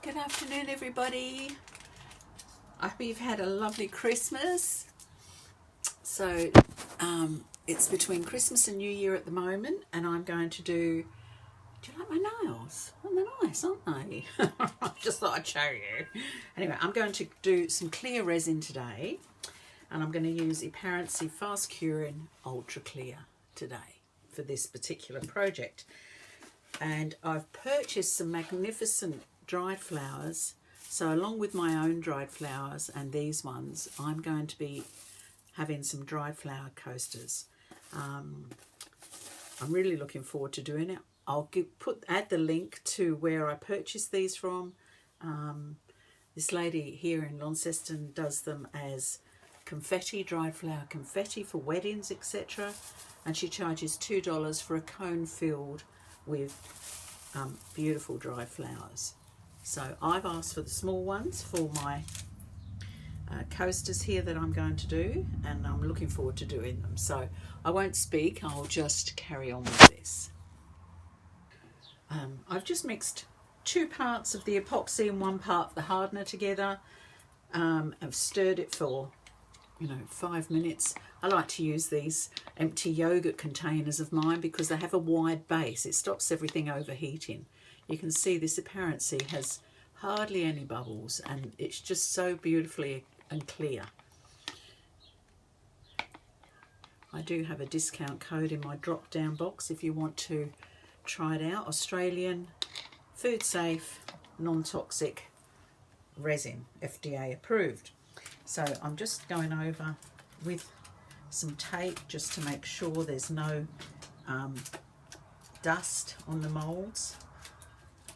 Good afternoon, everybody. I hope you've had a lovely Christmas. So it's between Christmas and New Year at the moment, and I'm going to do you like my nails? Oh, they're nice, aren't they? Just thought I'd show you. Anyway, I'm going to do some clear resin today, and I'm going to use Eparency Fast Curing Ultra Clear today for this particular project. And I've purchased some magnificent dried flowers. So along with my own dried flowers and these ones, I'm going to be having some dried flower coasters. I'm really looking forward to doing it. I'll add the link to where I purchased these from. This lady here in Launceston does them as confetti, dried flower confetti for weddings, etc. And she charges $2 for a cone filled with beautiful dried flowers. So I've asked for the small ones for my coasters here that I'm going to do, and I'm looking forward to doing them. So I won't speak, I'll just carry on with this. I've just mixed 2 parts of the epoxy and 1 part of the hardener together. I've stirred it for 5 minutes. I like to use these empty yogurt containers of mine because they have a wide base. It stops everything overheating. You can see this Eparency has hardly any bubbles, and it's just so beautifully and clear. I do have a discount code in my drop down box if you want to try it out. Australian, food safe, non-toxic resin, FDA approved. So I'm just going over with some tape just to make sure there's no dust on the moulds.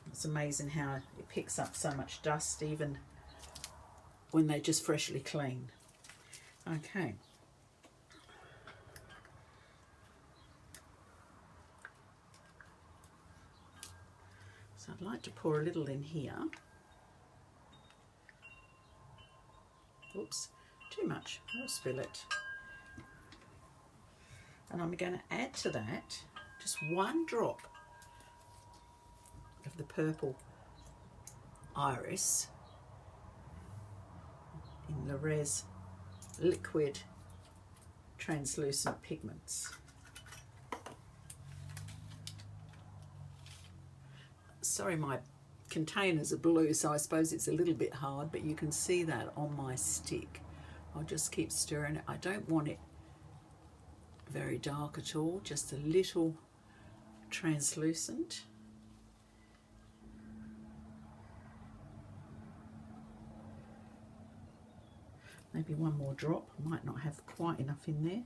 It's amazing how it picks up so much dust even when they're just freshly cleaned. Okay. So I'd like to pour a little in here. Oops, too much, I'll spill it. And I'm going to add to that just 1 drop of the purple iris in the Res liquid translucent pigments. Sorry, my containers are blue, so I suppose it's a little bit hard, but you can see that on my stick. I'll just keep stirring it. I don't want it very dark at all, just a little translucent. Maybe 1 more drop. I might not have quite enough in there.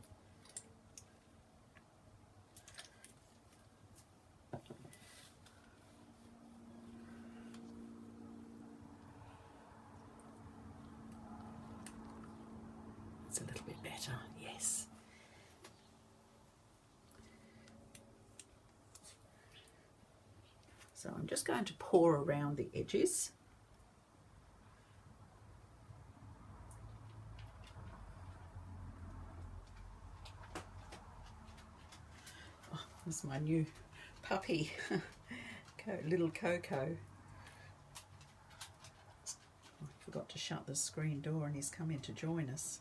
It's a little bit better, yes. So I'm just going to pour around the edges. Oh, this is my new puppy, little Coco. I forgot to shut the screen door and he's come in to join us.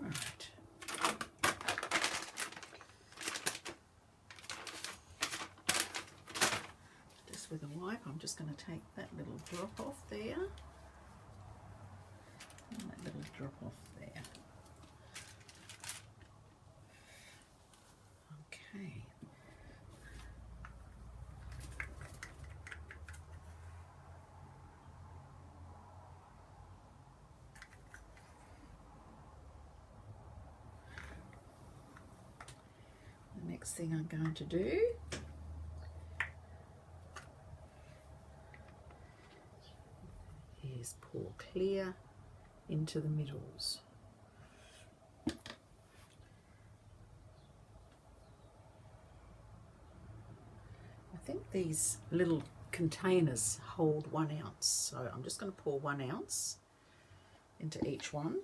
Right. Just with a wipe, I'm just going to take that little drop off there. And that little drop off there. Okay. The next thing I'm going to do is pour clear into the middles. I think these little containers hold 1 ounce, so I'm just going to pour 1 ounce into each one.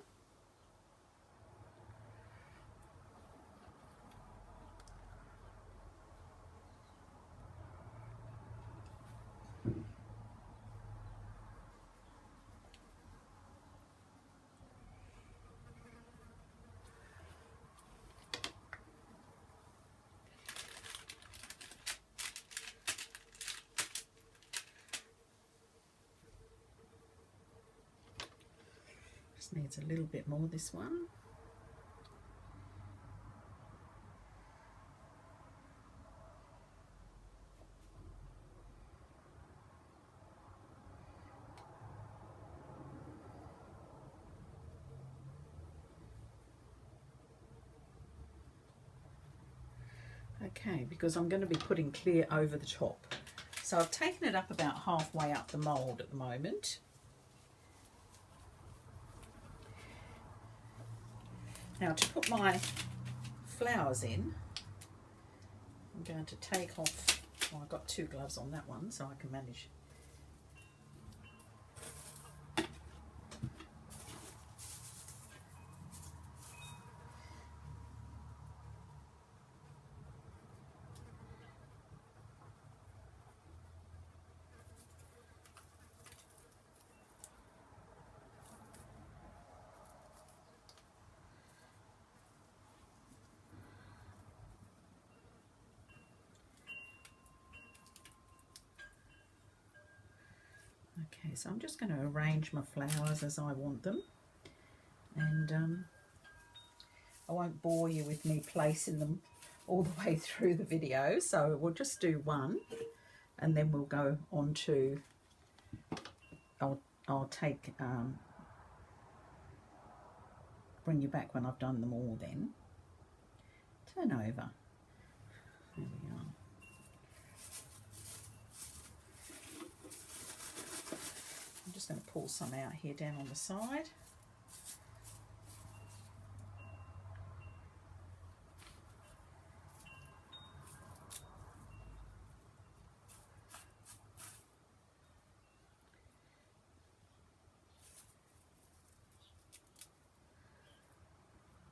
Just needs a little bit more, this one. Okay, because I'm going to be putting clear over the top. So I've taken it up about halfway up the mould at the moment. Now to put my flowers in, I'm going to take off, well, I've got 2 gloves on that one, so I can manage. Okay, so I'm just going to arrange my flowers as I want them, and I won't bore you with me placing them all the way through the video, so we'll just do one and then we'll go on to, I'll take, bring you back when I've done them all then. Turn over. There we are. I'm just going to pull some out here down on the side.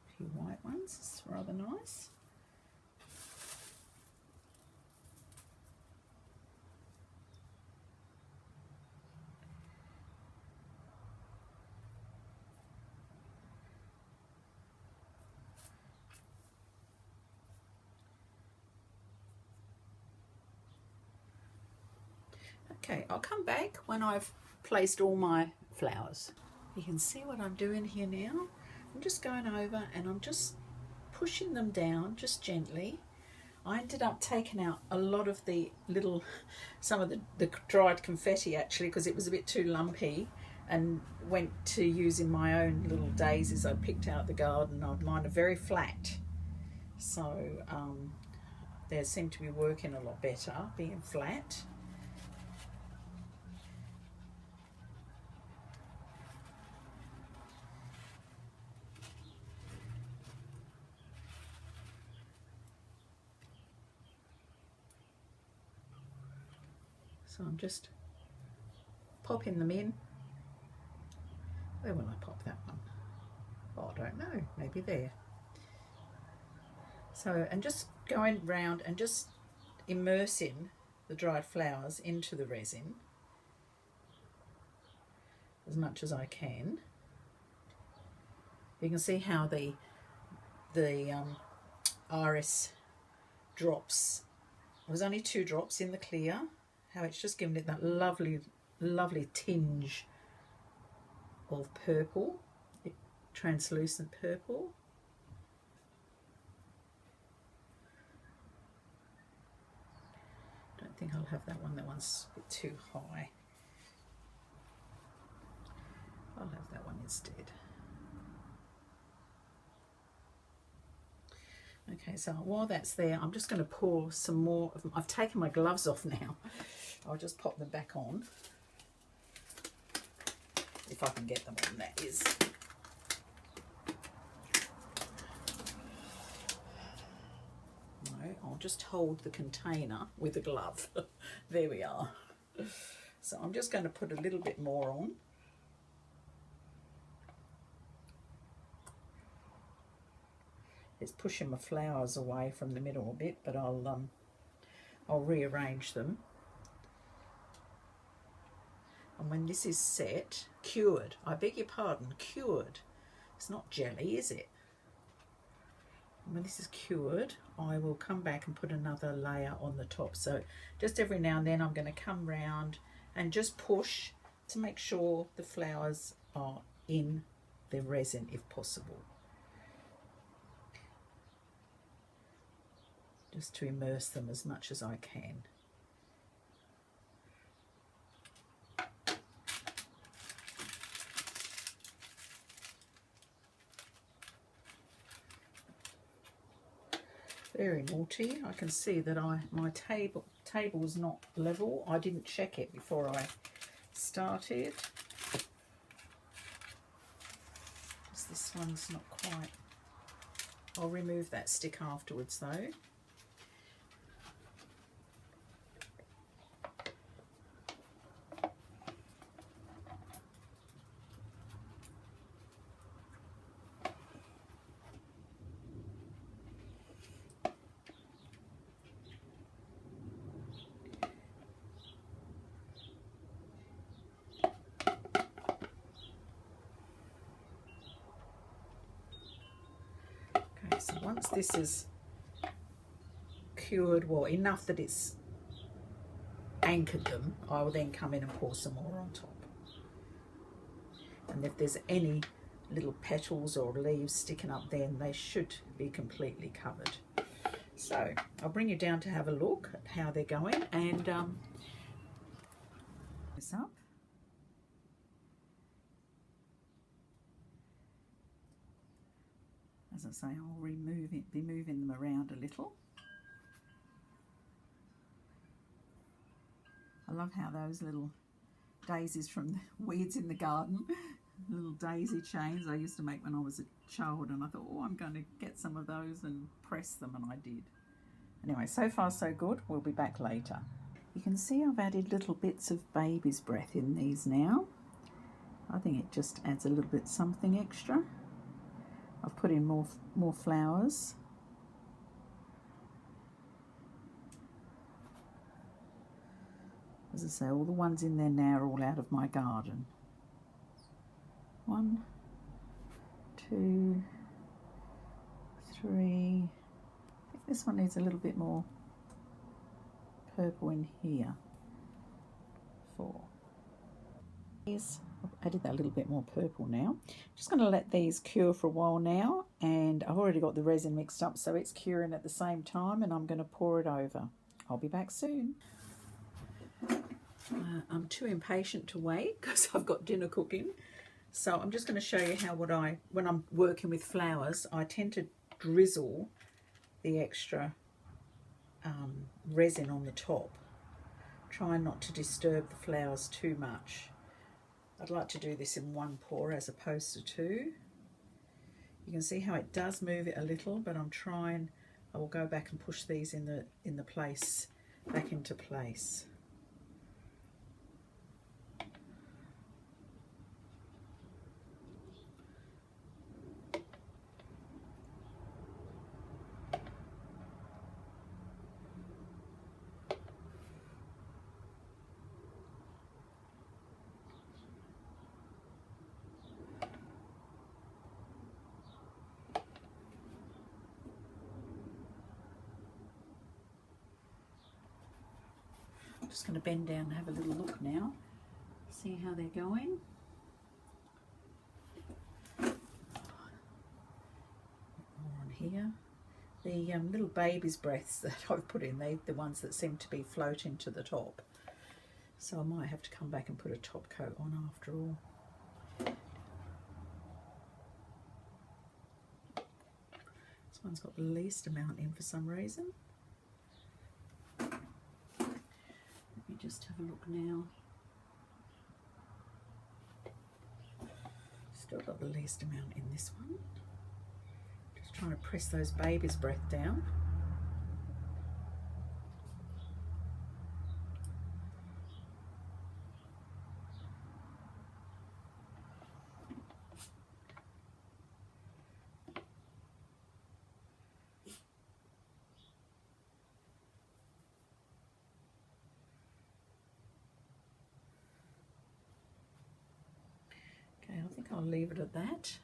A few white ones, it's rather nice. Okay, I'll come back when I've placed all my flowers. You can see what I'm doing here now. I'm just going over and I'm just pushing them down just gently. I ended up taking out a lot of the little, some of the dried confetti actually, because it was a bit too lumpy, and went to using my own little daisies I picked out the garden. Mine are very flat, so they seem to be working a lot better being flat. So I'm just popping them in. Where will I pop that one? Oh, I don't know, maybe there. So, and just going round and just immersing the dried flowers into the resin as much as I can. You can see how the iris drops. It was only 2 drops in the clear, how it's just given it that lovely, lovely tinge of purple, translucent purple. Don't think I'll have that one. That one's a bit too high. I'll have that one instead. Okay, so while that's there, I'm just going to pour some more. I've taken my gloves off now. I'll just pop them back on. if I can get them on, that is. No, I'll just hold the container with a glove. There we are. So I'm just going to put a little bit more on. It's pushing my flowers away from the middle a bit, but I'll rearrange them. And when this is set, cured, I beg your pardon, cured. It's not jelly, is it? And when this is cured, I will come back and put another layer on the top. So just every now and then I'm going to come round and just push to make sure the flowers are in the resin if possible. Just to immerse them as much as I can. Very naughty. I can see that my table is not level. I didn't check it before I started. This one's not quite. I'll remove that stick afterwards though. So once this is cured, well, enough that it's anchored them, I will then come in and pour some more on top. And if there's any little petals or leaves sticking up, then they should be completely covered. So I'll bring you down to have a look at how they're going, and this up. As I say, I'll be moving them around a little. I love how those little daisies from the weeds in the garden, little daisy chains I used to make when I was a child, and I thought, oh, I'm going to get some of those and press them, and I did. Anyway, so far so good. We'll be back later. You can see I've added little bits of baby's breath in these now. I think it just adds a little bit something extra. I've put in more flowers. As I say, all the ones in there now are all out of my garden. 1, 2, 3. I think this one needs a little bit more purple in here. 4. I've added that little bit more purple now. Just going to let these cure for a while now, and I've already got the resin mixed up, so it's curing at the same time, and I'm going to pour it over. I'll be back soon. I'm too impatient to wait because I've got dinner cooking, so I'm just going to show you how when I'm working with flowers, I tend to drizzle the extra resin on the top, trying not to disturb the flowers too much. I'd like to do this in one pour as opposed to two. You can see how it does move it a little, but I will go back and push these back into place. I'm just going to bend down and have a little look now, see how they're going. More on here. The little baby's breaths that I've put in, they're the ones that seem to be floating to the top. So I might have to come back and put a top coat on after all. This one's got the least amount in for some reason. Let me just have a look now. Still got the least amount in this one. Just trying to press those baby's breath down. Okay, I think I'll leave it at that.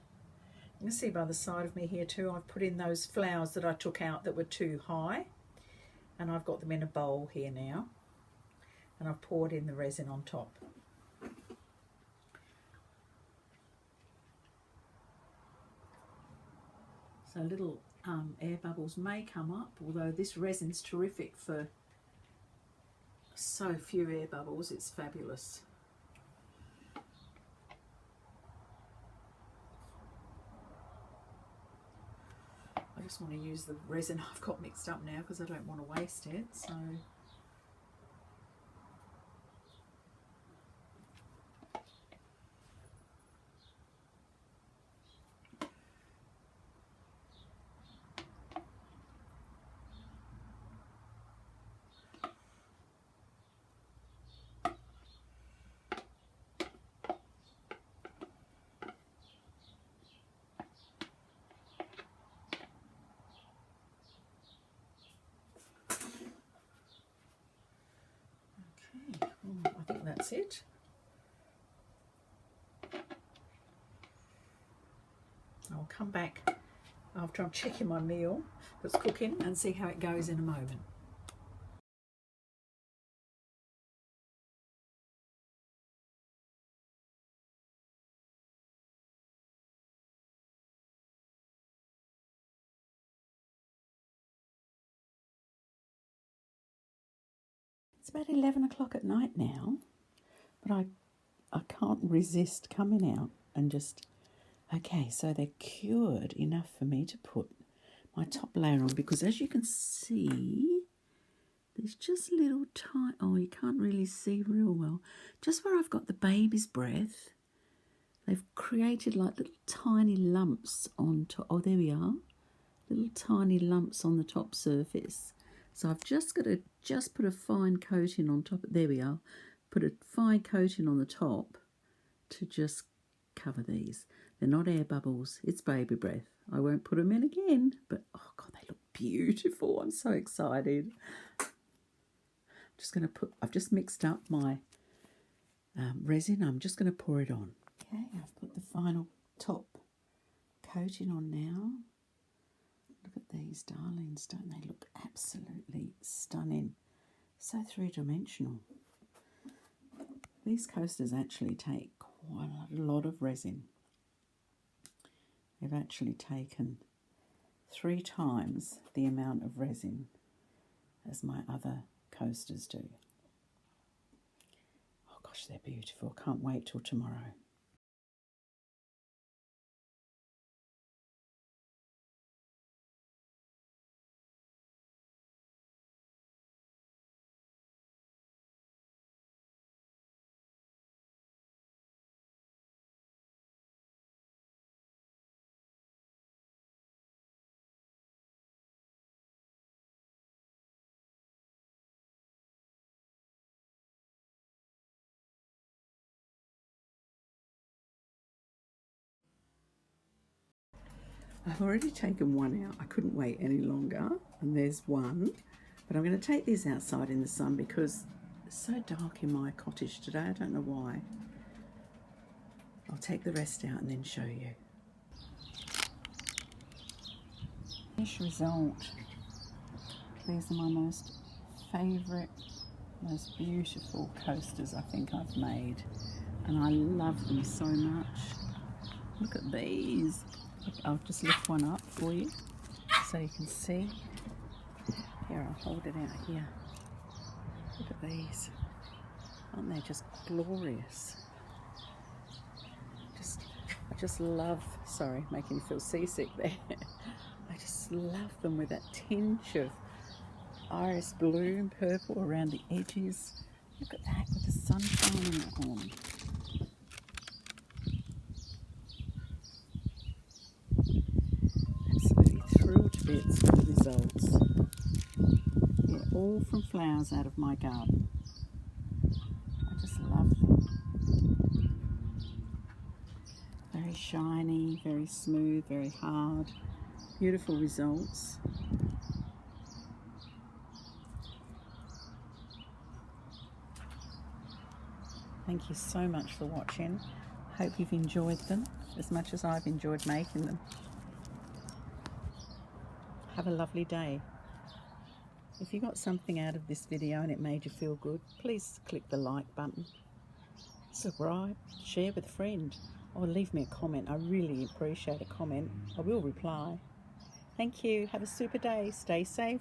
You can see by the side of me here too, I've put in those flowers that I took out that were too high, and I've got them in a bowl here now, and I've poured in the resin on top. So little air bubbles may come up, although this resin's terrific for so few air bubbles, it's fabulous. I just want to use the resin I've got mixed up now because I don't want to waste it. So I think that's it. I'll come back after I'm checking my meal that's cooking and see how it goes in a moment. It's about 11 o'clock at night now, but I can't resist coming out and just, okay, so they're cured enough for me to put my top layer on, because as you can see, there's just little tiny, oh, you can't really see real well, just where I've got the baby's breath, they've created like little tiny lumps on top. Oh, there we are, little tiny lumps on the top surface. So I've just got to put a fine coating on top. There we are. Put a fine coating on the top to just cover these. They're not air bubbles. It's baby breath. I won't put them in again, but oh God, they look beautiful. I'm so excited. I've just mixed up my resin. I'm just going to pour it on. Okay, I've put the final top coating on now. Look at these darlings, don't they look absolutely stunning? So three-dimensional. These coasters actually take quite a lot of resin. They've actually taken 3 times the amount of resin as my other coasters do. Oh gosh, they're beautiful. Can't wait till tomorrow. I've already taken one out. I couldn't wait any longer, and there's one. But I'm going to take these outside in the sun because it's so dark in my cottage today. I don't know why. I'll take the rest out and then show you. Finished result. These are my most favourite, most beautiful coasters I think I've made. And I love them so much. Look at these. I'll just lift one up for you so you can see. Here, I'll hold it out here. Look at these. Aren't they just glorious? I just love, sorry, making you feel seasick there. I just love them with that tinge of iris blue and purple around the edges. Look at that with the sun shining on. all from flowers out of my garden. I just love them. Very shiny, very smooth, very hard. Beautiful results. Thank you so much for watching. Hope you've enjoyed them as much as I've enjoyed making them. Have a lovely day. If you got something out of this video and it made you feel good, please click the like button, subscribe, share with a friend, or leave me a comment. I really appreciate a comment. I will reply. Thank you. Have a super day. Stay safe.